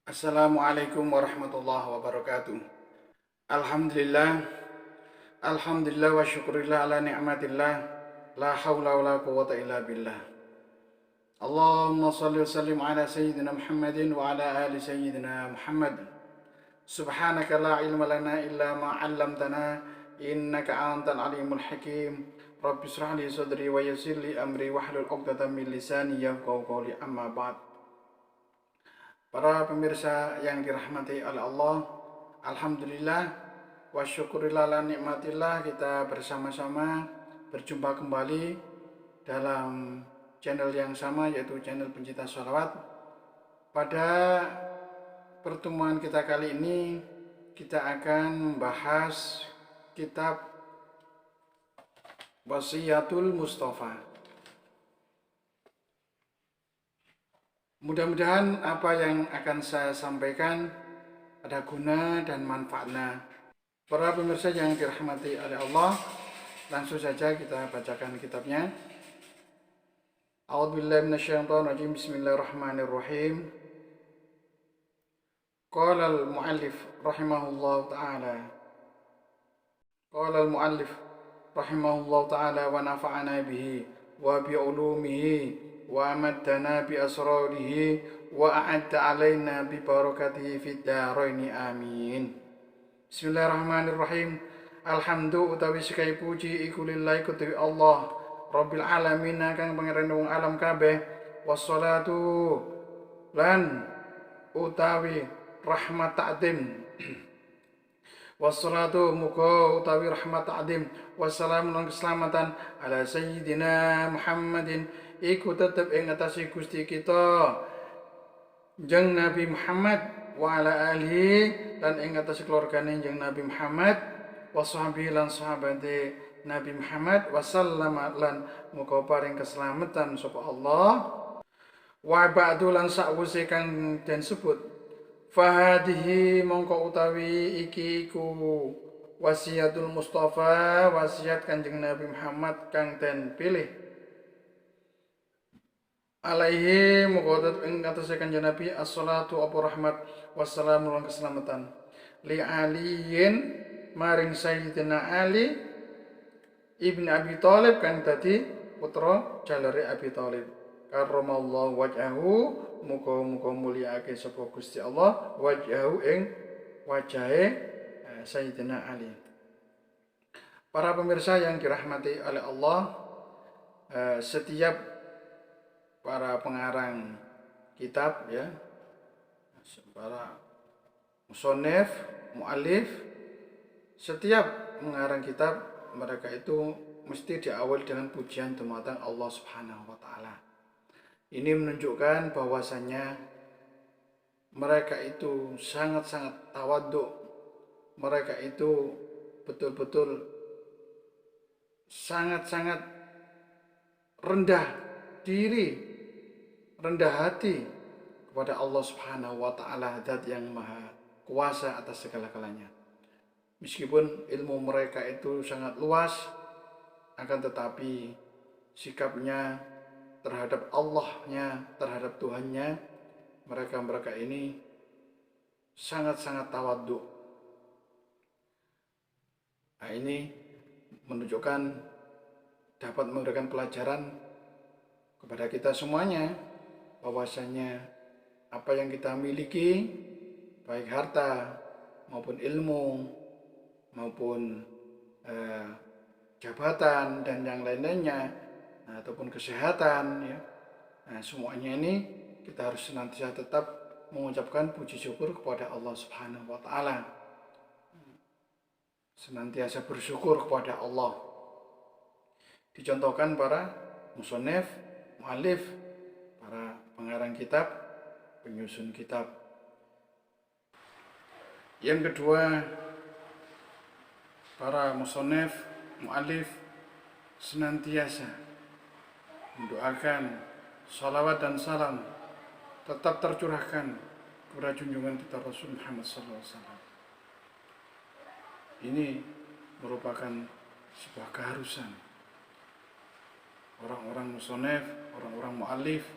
Assalamualaikum warahmatullahi wabarakatuh. Alhamdulillah, alhamdulillah wa syukurillah ala ni'matillah. La hawla wa la quwwata illa billah. Allahumma salli wa sallim ala sayyidina Muhammadin wa ala ali sayyidina Muhammad. Subhanaka la ilma lana illa ma 'allamtana innaka antal alimul hakim. Rabbi israh li sadri wa yassir li amri wahlul 'uqdatam min lisani yafqahu qawli amma ba'd. Para pemirsa yang dirahmati oleh Allah, alhamdulillah wa syukurillah la nikmatillah, kita bersama-sama berjumpa kembali dalam channel yang sama, yaitu channel Pencinta Sholawat. Pada pertemuan kita kali ini kita akan membahas kitab Wasiyatul Mustafa. Mudah-mudahan apa yang akan saya sampaikan ada guna dan manfaatnya. Para pemirsa yang dirahmati oleh Allah, langsung saja kita bacakan kitabnya. A'udzubillahi minasyaitonir rajim. Bismillahirrahmanirrahim. Qala al-muallif rahimahullahu ta'ala. Qala al-muallif rahimahullahu ta'ala wa nafa'ana bihi wa bi ulumihi wa amaddana bi asrarihi wa a'adda alaina bi barakatihi fid dharaini amin. Bismillahirrahmanirrahim. Alhamdu utawi sekae puji iku lillahi kudu Allah Rabbil alamin kang pangeran wong alam kabeh. Wassalatu lan utawi rahmat ta'dim. Wassalatu muga utawi rahmat ta'dim. Wassalamu lan keselamatan ala sayyidina Muhammadin iku tetep ing atase Gusti kita jeung Nabi Muhammad wa ala alihi lan ing atase keluargane jeung Nabi Muhammad wa sahbihi lan sahabate Nabi Muhammad wa sallama lan muga paring keselamatan sapa Allah. Wa ba'du lan sakwise kang den sebut fahadihi mongko utawi iki iku wasiyatul Mustafa, wasiat Kanjeng Nabi Muhammad kang den pilih alaihi muqaddat ing atase Kanjeng Nabi as-salatu apa rahmat wassalamu lan keselamatan li aliyin maring sayyidina Ali ibn Abi Thalib kang dadi putra jalare Abi Thalib karramallahu wajhahu muga-muga mulyakake sapa Gusti Allah wajhahu ing wajahe sayyidina Ali. Para pemirsa yang dirahmati oleh Allah, setiap para pengarang kitab, ya, para musonef, mu'alif, setiap mengarang kitab mereka itu mesti diawali dengan pujian dumateng Allah Subhanahu wa taala. Ini menunjukkan bahwasanya mereka itu sangat-sangat tawadhu. Mereka itu betul-betul sangat-sangat rendah diri, rendah hati kepada Allah Subhanahu wa taala, zat yang maha kuasa atas segala-galanya. Meskipun ilmu mereka itu sangat luas, akan tetapi sikapnya terhadap Allahnya, terhadap Tuhannya, mereka ini sangat-sangat tawadhu. Nah, ini menunjukkan dapat memberikan pelajaran kepada kita semuanya bahwasanya apa yang kita miliki, baik harta maupun ilmu maupun jabatan dan yang lain-lainnya, ataupun kesehatan, ya, semuanya ini kita harus senantiasa tetap mengucapkan puji syukur kepada Allah Subhanahu wa taala, senantiasa bersyukur kepada Allah. Dicontohkan para musonef, mu'alif, para pengarang kitab, penyusun kitab. Yang kedua, para musonef, mu'alif senantiasa mendoakan salawat dan salam tetap tercurahkan kepada junjungan kita Rasul Muhammad SAW. Ini merupakan sebuah keharusan orang-orang musonef, orang-orang mu'alif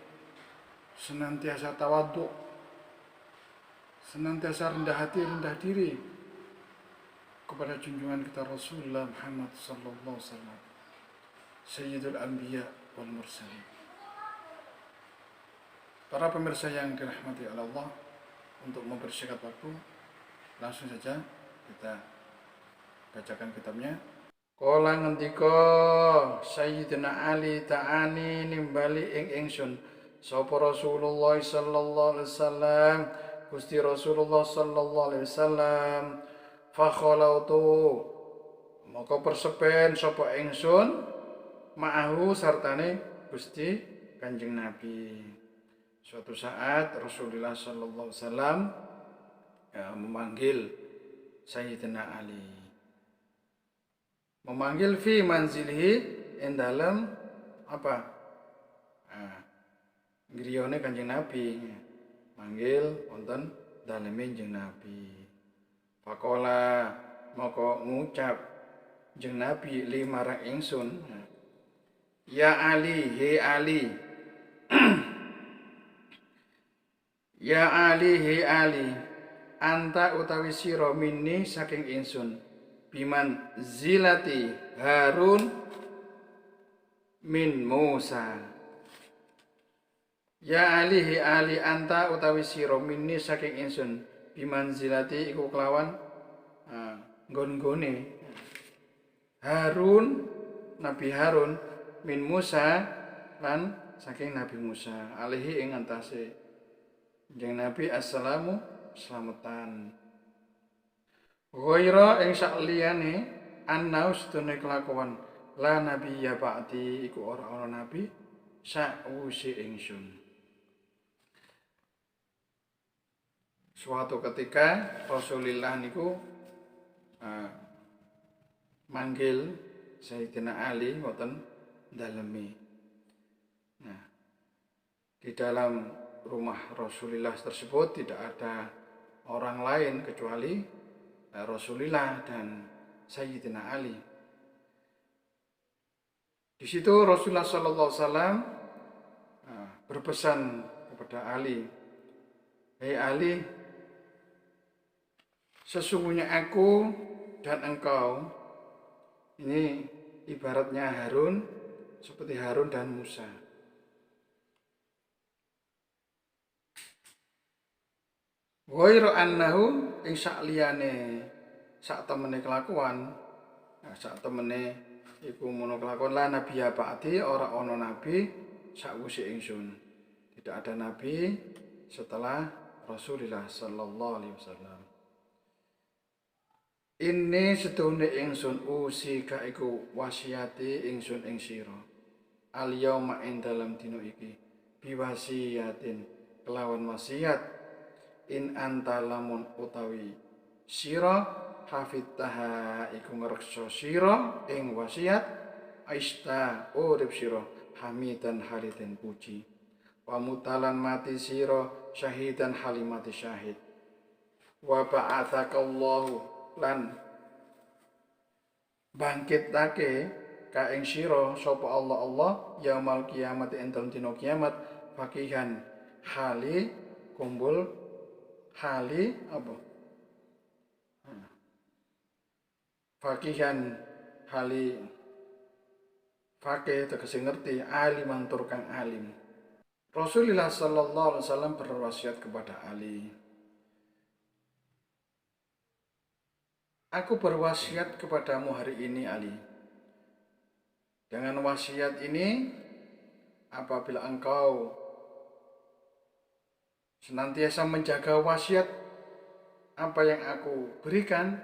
senantiasa tawadhu, senantiasa rendah hati, rendah diri kepada junjungan kita Rasulullah Muhammad sallallahu alaihi wasallam, Sayyidul Anbiya wal Mursalin. Para pemirsa yang dirahmati Allah, untuk mempersingkat waktu, langsung saja kita bacakan kitabnya. Kala ngendika Sayyidina Ali ta'ani nimbali ing ingsun sapa Rasulullah sallallahu alaihi wasallam, Gusti Rasulullah sallallahu alaihi wasallam, fa khalautu maka persepen sapa ingsun ma'ahu sartane Gusti Kanjeng Nabi. Suatu saat Rasulullah sallallahu alaihi wasallam memanggil Sayyidina Ali. Memanggil fi manzilihi ing dalem apa? Griyane Kanjeng Nabi. Manggil wonten daleme Kanjeng Nabi. Faqala maka ngucap Kanjeng Nabi li marang ingsun. Ya Ali, he Ali. Ya Ali, he Ali. Anta utawi sira minni saking ingsun. Biman zilati Harun min Musa. Ya Ali, he Ali, anta utawi sira minni saking ingsun. Biman zilati iku kelawan nggon-nggone Harun, Nabi Harun min Musa lan saking Nabi Musa. Alihi ing antase Kanjeng Nabi assalamu selamatan. Ghaira ing sakliyane annaus dene kelakuan la nabiyya ba'di iku ora ana nabi sakwuse ingsun. Suatu ketika Rasulullah niku manggil Sayyidina Ali wonten daleme. Nah, di dalam rumah Rasulullah tersebut tidak ada orang lain kecuali Rasulullah dan Sayyidina Ali. Di situ Rasulullah sallallahu alaihi wasallam berpesan kepada Ali, "Hei Ali, sesungguhnya aku dan engkau ini ibaratnya Harun, seperti Harun dan Musa. Ghairu annahu ing sakliyane sak temene kelakuan, sak temene iku mono kelakuan la nabiya ba'di ora ana nabi sakwise ingsun. Tidak ada nabi setelah Rasulullah sallallahu alaihi wasallam. Ini setune ingsun usika iku wasiati ingsun ing sira. Al yauma ing dalam dina iki biwasiatin kelawan wasiat in anta lamun utawi sira hafidtaha iku ngreksa sira ing wasiat aista urip sira hamidan haliden puji wa mutalan mati sira syahidan halimati syahid wa ba'atsakallahu lan bangkitake ka ing sira sapa Allah yaumal kiamat ing dina kiamat fakihan hali kumpul hali apa? Fakihan hali fakih tegese ngerti aliman tur kang alim. Rasulullah sallallahu alaihi wasallam berwasiat kepada Ali. Aku berwasiat kepadamu hari ini Ali. Dengan wasiat ini apabila engkau senantiasa menjaga wasiat apa yang aku berikan,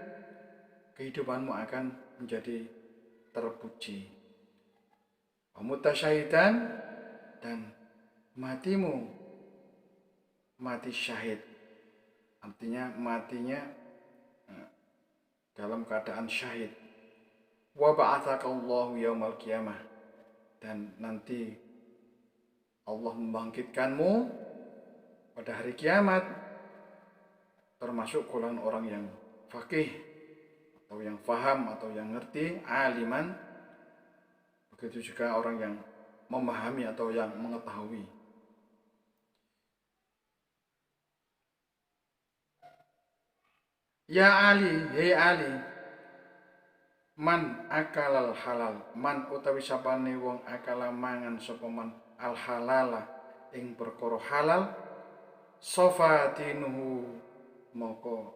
kehidupanmu akan menjadi terpuji. Mutasyahidan dan matimu mati syahid. Artinya matinya dalam keadaan syahid. Wa ba'atsakallahu yaumal qiyamah, dan nanti Allah membangkitkanmu pada hari kiamat termasuk golongan orang yang faqih atau yang faham atau yang ngerti, aliman. Begitu juga orang yang memahami atau yang mengetahui. Ya Ali, hei Ali, man akalal halal, man utawi sapane wong akala mangan sapa man al halala ing perkara halal, sofa dinuhu moko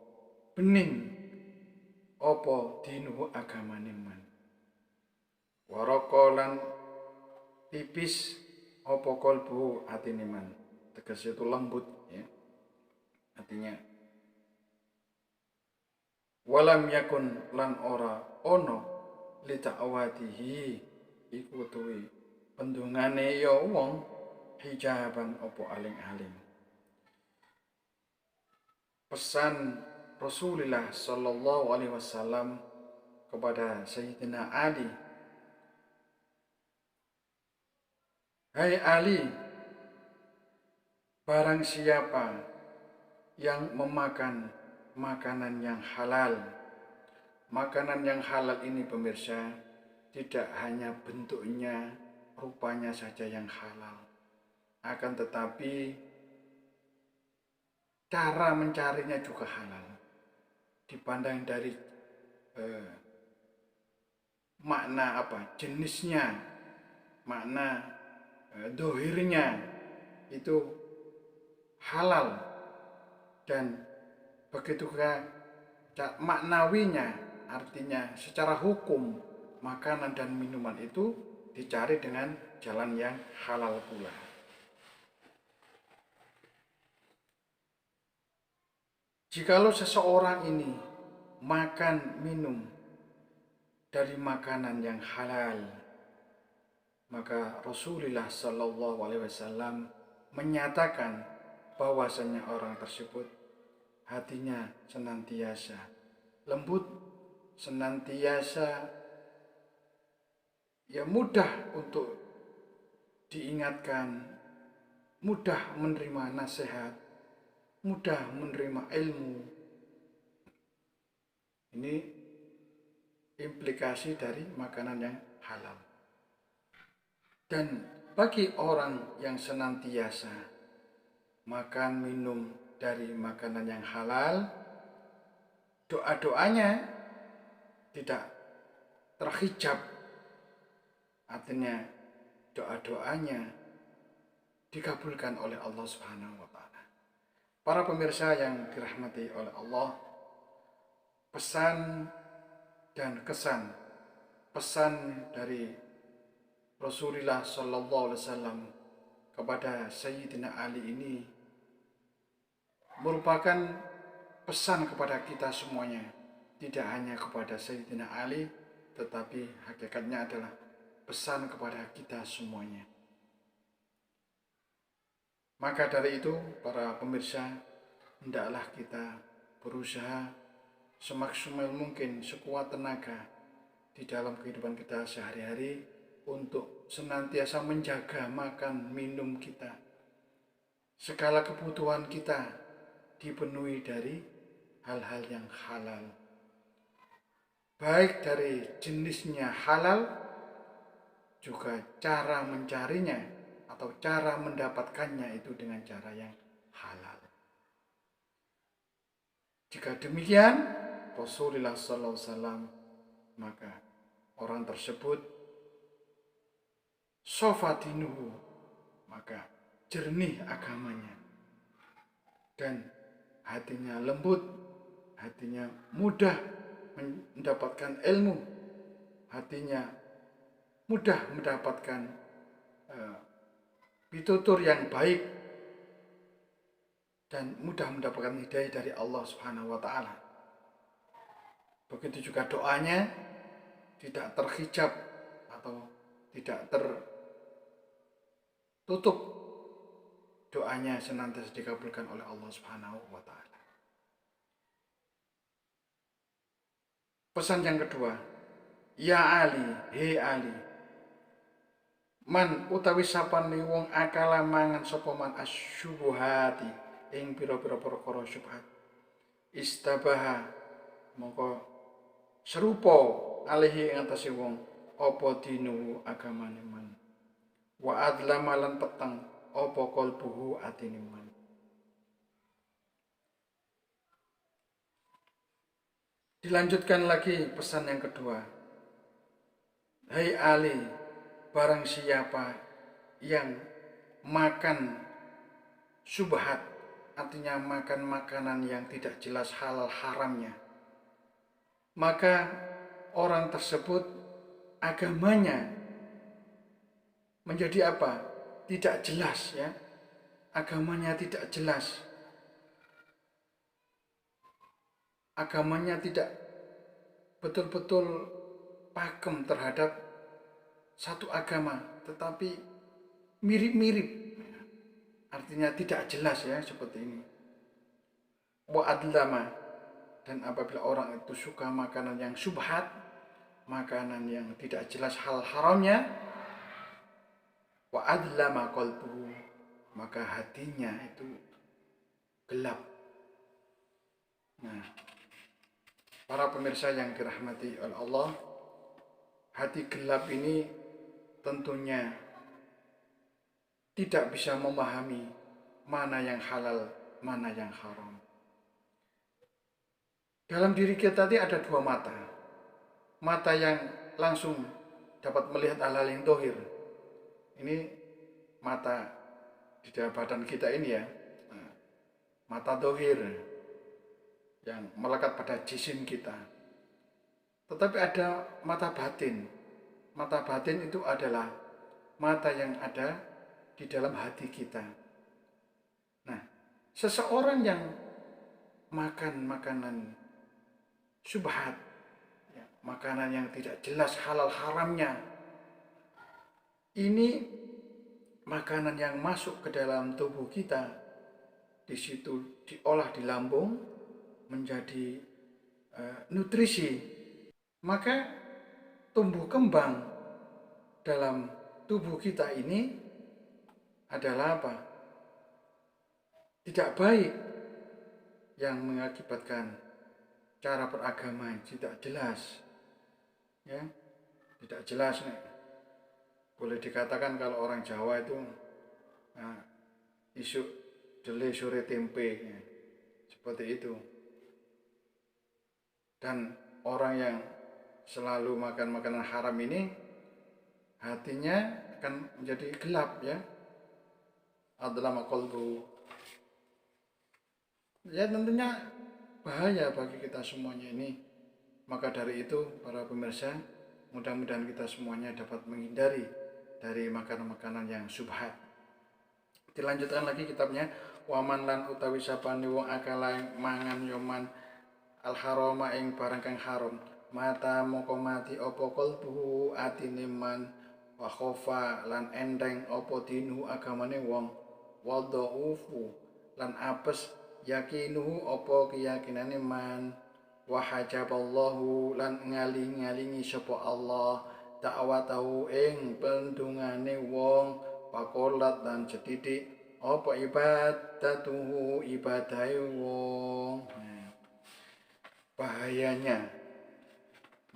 bening apa dinuhu agamane man. Waraka lan tipis apa kalbu atine man. Tegas itu lembut ya. Artinya walam yakun lan ora ono li ta'awatihi iku tuwi pendungane ya wong hijaban opo aling-aling. Pesan Rasulullah sallallahu alaihi wasallam kepada Sayyidina Ali, hai Ali, barang siapa yang memakan makanan yang halal. Makanan yang halal ini pemirsa tidak hanya bentuknya, rupanya saja yang halal. Akan tetapi cara mencarinya juga halal. Dipandang dari makna apa? Jenisnya, makna dohirnya itu halal. Dan begitu juga maknawinya, artinya secara hukum makanan dan minuman itu dicari dengan jalan yang halal pula. Jikalau seseorang ini makan minum dari makanan yang halal, maka Rasulullah Shallallahu Alaihi Wasallam menyatakan bahwasanya orang tersebut hatinya senantiasa lembut, senantiasa ya mudah untuk diingatkan, mudah menerima nasihat, mudah menerima ilmu. Ini implikasi dari makanan yang halal. Dan bagi orang yang senantiasa makan minum dari makanan yang halal, doa-doanya tidak terhijab. Artinya doa-doanya dikabulkan oleh Allah Subhanahu wa taala. Para pemirsa yang dirahmati oleh Allah, pesan dan kesan dari Rasulullah Sallallahu Alaihi Wasallam kepada Sayyidina Ali ini merupakan pesan kepada kita semuanya, tidak hanya kepada Sayyidina Ali, tetapi hakikatnya adalah pesan kepada kita semuanya. Maka dari itu, para pemirsa, hendaklah kita berusaha semaksimal mungkin, sekuat tenaga di dalam kehidupan kita sehari-hari untuk senantiasa menjaga makan minum kita. Segala kebutuhan kita dipenuhi dari hal-hal yang halal. Baik dari jenisnya halal, juga cara mencarinya atau cara mendapatkannya itu dengan cara yang halal. Jika demikian, Rasulullah SAW, maka orang tersebut sofadinuhu, maka jernih agamanya, dan hatinya lembut, hatinya mudah mendapatkan ilmu, hatinya mudah mendapatkan pitutur yang baik, dan mudah mendapatkan hidayah dari Allah Subhanahu wa taala. Begitu juga doanya tidak terhijab atau tidak tertutup. Doanya senantiasa dikabulkan oleh Allah Subhanahu wa taala. Pesan yang kedua, ya Ali, hei Ali, man utawi sapane wong akala mangan sapa man asyubuhati ing pira-pira perkara syubhat, istabaha mongko serupa alihi ing atase wong apa dinu agamane man, wa adlama lan peteng apa kalbuhu atine man. Dilanjutkan lagi pesan yang kedua. Hai Ali, barang siapa yang makan subhat, artinya makan makanan yang tidak jelas halal haramnya, maka orang tersebut agamanya menjadi apa? Tidak jelas ya. Agamanya tidak jelas. Agamanya tidak betul-betul pakem terhadap satu agama, tetapi mirip-mirip. Artinya tidak jelas ya, seperti ini. Wa adlama, dan apabila orang itu suka makanan yang subhat, makanan yang tidak jelas hal haramnya, wa adlama qalbuhu, maka hatinya itu gelap. Nah, para pemirsa yang dirahmati oleh Allah, hati gelap ini tentunya tidak bisa memahami mana yang halal, mana yang haram. Dalam diri kita tadi ada dua mata. Mata yang langsung dapat melihat hal-hal yang dohir. Ini mata di dalam badan kita ini ya. Mata dohir yang melekat pada jisim kita. Tetapi ada mata batin. Mata batin itu adalah mata yang ada di dalam hati kita. Nah, seseorang yang makan makanan subhat, ya, makanan yang tidak jelas halal haramnya, ini makanan yang masuk ke dalam tubuh kita, di situ diolah di lambung menjadi nutrisi, maka tumbuh kembang dalam tubuh kita ini adalah apa? Tidak baik, yang mengakibatkan cara beragama yang tidak jelas, ya, tidak jelas nih. Boleh dikatakan kalau orang Jawa itu isuk dele sore tempe, ya, seperti itu. Dan orang yang selalu makan makanan haram ini, hatinya akan menjadi gelap ya. Adlama qalbu. Ya tentunya bahaya bagi kita semuanya ini. Maka dari itu para pemirsa, mudah-mudahan kita semuanya dapat menghindari dari makanan-makanan yang subhat. Dilanjutkan lagi kitabnya, waman lan utawi sapane wong akala mangan yoman al harama ing barang kang haram, mata moko mati apa qalbuhu atine man, wa khofa lan enteng apa dinu agamane wong, wa dhaufu lan apes yakinuhu apa keyakinane man, wa hajaballahu lan ngaling-ngalingi sapa Allah da'watahu ing pendungane wong, pakolat lan cetitik apa ibadatuhu ibadahe wong. Bahayanya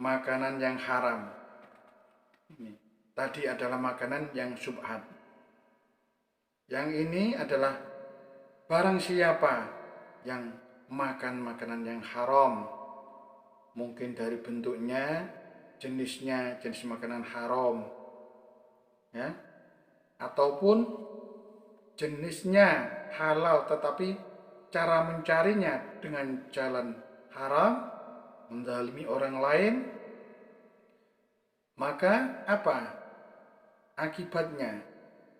makanan yang haram ini tadi adalah makanan yang subhat. Yang ini adalah barang siapa yang makan makanan yang haram, mungkin dari bentuknya, jenisnya, jenis makanan haram, ya, ataupun jenisnya halal tetapi cara mencarinya dengan jalan haram, menzalimi orang lain, maka apa akibatnya?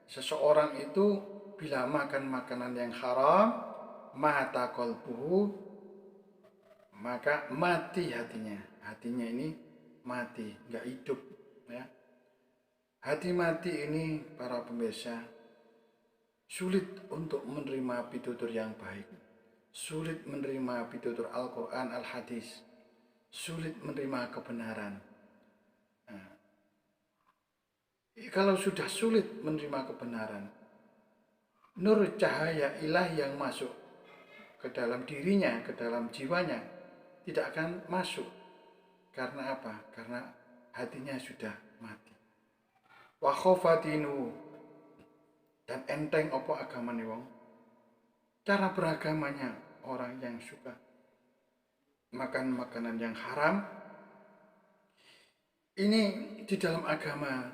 Seseorang itu bila makan makanan yang haram, mata qalbuhu, maka mati hatinya. Hatinya ini mati, nggak hidup ya. Hati mati ini para pemirsa sulit untuk menerima pitutur yang baik, sulit menerima pitutur Al-Quran, Al-Hadis, sulit menerima kebenaran. Nah, kalau sudah sulit menerima kebenaran, nur cahaya ilahi yang masuk ke dalam dirinya, ke dalam jiwanya tidak akan masuk. Karena apa? Karena hatinya sudah mati. Wa khofatinu, dan enteng apa agamane wong. Cara beragamanya orang yang suka makan makanan yang haram, ini di dalam agama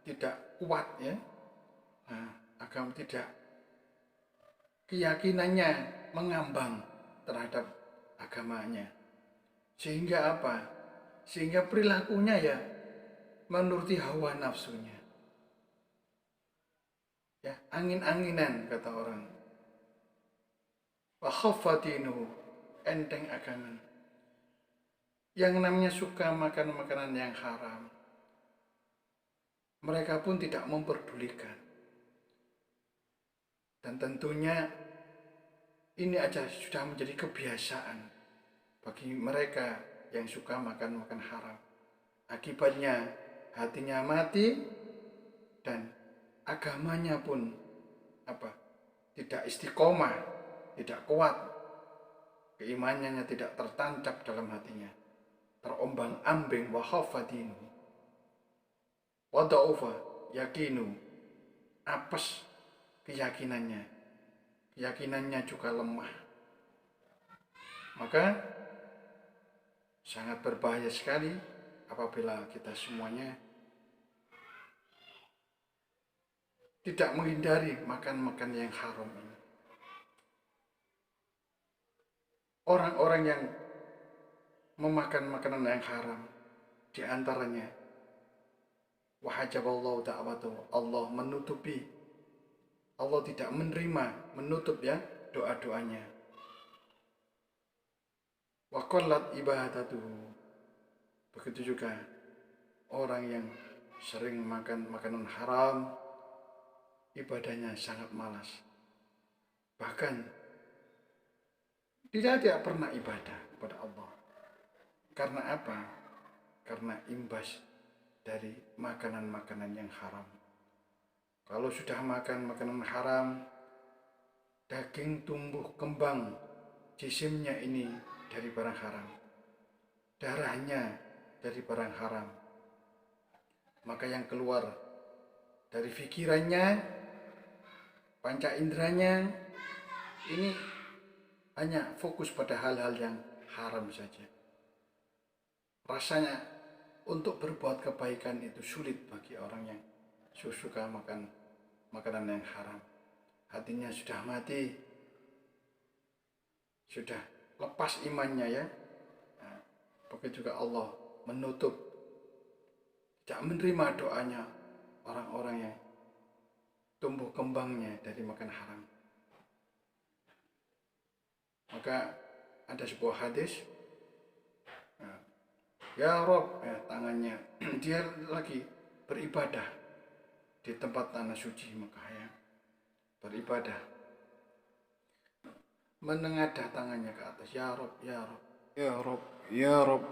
tidak kuat ya. Nah, agama tidak, keyakinannya mengambang terhadap agamanya. Sehingga apa? Sehingga perilakunya ya menuruti hawa nafsunya. Ya, angin-anginan kata orang. Wa khaffatinu, enteng agama. Yang namanya suka makan makanan yang haram, mereka pun tidak memperdulikan. Dan tentunya ini aja sudah menjadi kebiasaan bagi mereka yang suka makan haram. Akibatnya hatinya mati dan agamanya pun tidak istiqomah, tidak kuat. Keimanannya tidak tertancap dalam hatinya. Terombang-ambing wa khafadinu. Wa da'ufa yakinu. Apes keyakinannya. Keyakinannya juga lemah. Maka sangat berbahaya sekali apabila kita semuanya tidak menghindari makan yang haram ini. Orang-orang yang memakan makanan yang haram, di antaranya wahajaballahu da'watuhu, Allah menutupi, Allah tidak menerima, menutup ya doa-doanya. Wa qallat ibadatuhu. Begitu juga orang yang sering makan makanan haram, ibadahnya sangat malas. Bahkan tidak pernah ibadah kepada Allah. Karena apa? Karena imbas dari makanan-makanan yang haram. Kalau sudah makan makanan haram, daging tumbuh kembang jisimnya ini dari barang haram, darahnya dari barang haram. Maka yang keluar dari pikirannya, panca inderanya ini hanya fokus pada hal-hal yang haram saja. Rasanya untuk berbuat kebaikan itu sulit bagi orang yang suka makan makanan yang haram. Hatinya sudah mati, sudah lepas imannya ya. Nah, begitu juga Allah menutup, tidak menerima doanya orang-orang yang tumbuh kembangnya dari makan haram. Maka ada sebuah hadis, ya Rob, tangannya dia lagi beribadah di tempat tanah suci Mekah ya, beribadah, menengadah tangannya ke atas, ya Rob, ya Rob, ya Rob, ya Rob,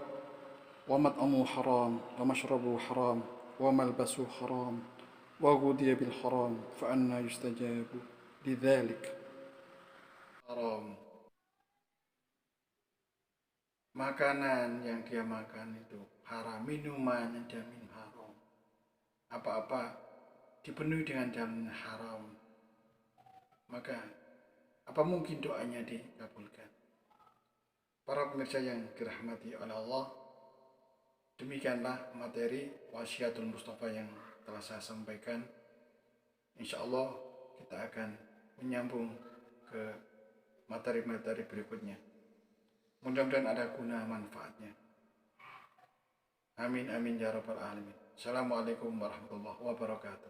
wa mat'amu haram, wa mashrabu haram, wa malbasu haram, wa ghudiya bil haram, fa anna yustajabu lidzalik. Haram. Makanan yang dia makan itu haram, minuman yang dia minum haram, apa-apa dipenuhi dengan jalan haram, maka apa mungkin doanya dikabulkan? Para pemirsa yang dirahmati oleh Allah, demikianlah materi wasiatul Mustafa yang telah saya sampaikan. Insya Allah kita akan menyambung ke materi-materi berikutnya. Mudah-mudahan ada guna manfaatnya. Amin amin ya rabbal alamin. Assalamualaikum warahmatullahi wabarakatuh.